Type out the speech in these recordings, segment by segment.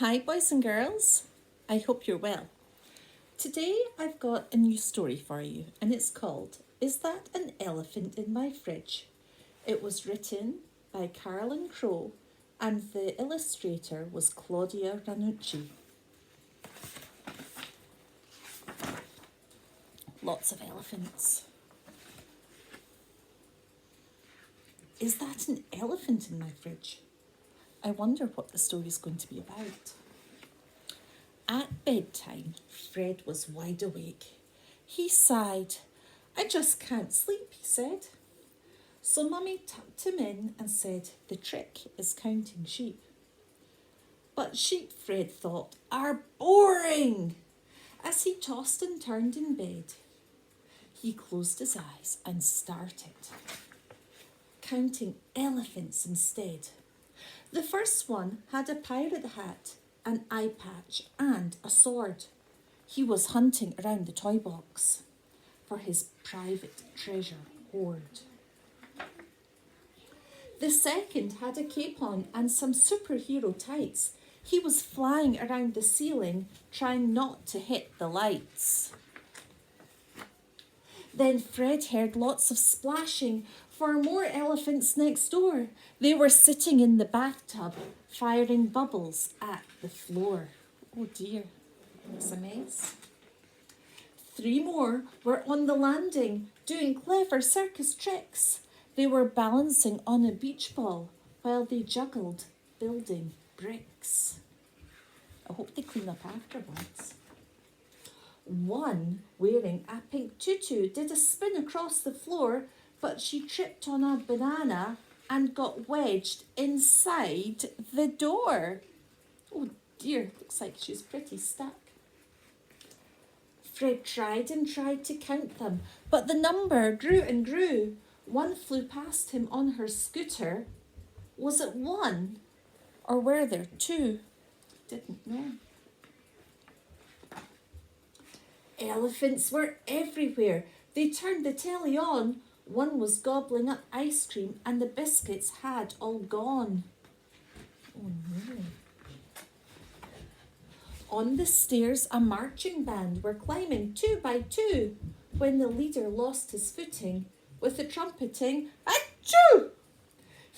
Hi, boys and girls. I hope you're well. Today I've got a new story for you, and it's called Is That an Elephant in My Fridge? It was written by Carolyn Crowe, and the illustrator was Claudia Ranucci. Lots of elephants. Is that an elephant in my fridge? I wonder what the story's going to be about. At bedtime, Fred was wide awake. He sighed. I just can't sleep, he said. So Mummy tucked him in and said, the trick is counting sheep. But sheep, Fred thought, are boring. As he tossed and turned in bed, he closed his eyes and started counting elephants instead. The first one had a pirate hat, an eye patch and a sword. He was hunting around the toy box for his private treasure hoard. The second had a cape on and some superhero tights. He was flying around the ceiling, trying not to hit the lights. Then Fred heard lots of splashing for more elephants next door. They were sitting in the bathtub, firing bubbles at the floor. Oh dear, it's a mess. 3 more were on the landing, doing clever circus tricks. They were balancing on a beach ball while they juggled building bricks. I hope they clean up afterwards. One, wearing a pink tutu, did a spin across the floor, but she tripped on a banana and got wedged inside the door. Oh dear, looks like she's pretty stuck. Fred tried and tried to count them, but the number grew and grew. One flew past him on her scooter. Was it 1 or were there 2? Didn't know. Elephants were everywhere. They turned the telly on. One was gobbling up ice cream and the biscuits had all gone. Oh no. On the stairs, a marching band were climbing 2 by 2 when the leader lost his footing with a trumpeting achoo!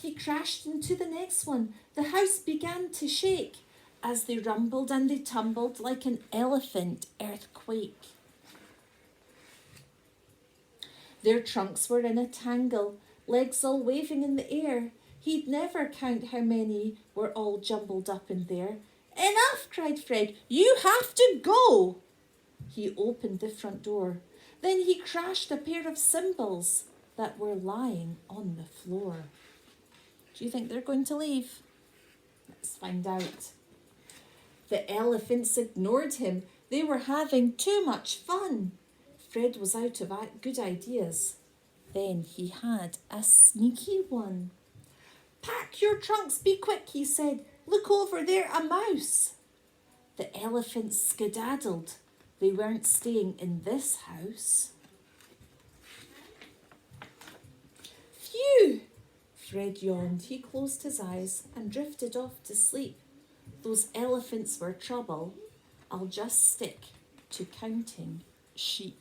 He crashed into the next one. The house began to shake as they rumbled and they tumbled like an elephant earthquake. Their trunks were in a tangle, legs all waving in the air. He'd never count how many were all jumbled up in there. Enough, cried Fred. You have to go. He opened the front door. Then he crashed a pair of cymbals that were lying on the floor. Do you think they're going to leave? Let's find out. The elephants ignored him. They were having too much fun. Fred was out of good ideas. Then he had a sneaky one. Pack your trunks, be quick, he said. Look over there, a mouse. The elephants skedaddled. They weren't staying in this house. Phew! Fred yawned. He closed his eyes and drifted off to sleep. Those elephants were trouble. I'll just stick to counting sheep.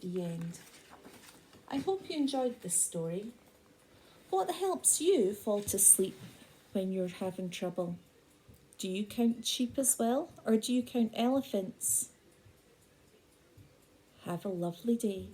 The end. I hope you enjoyed this story. What helps you fall to sleep when you're having trouble? Do you count sheep as well, or do you count elephants? Have a lovely day.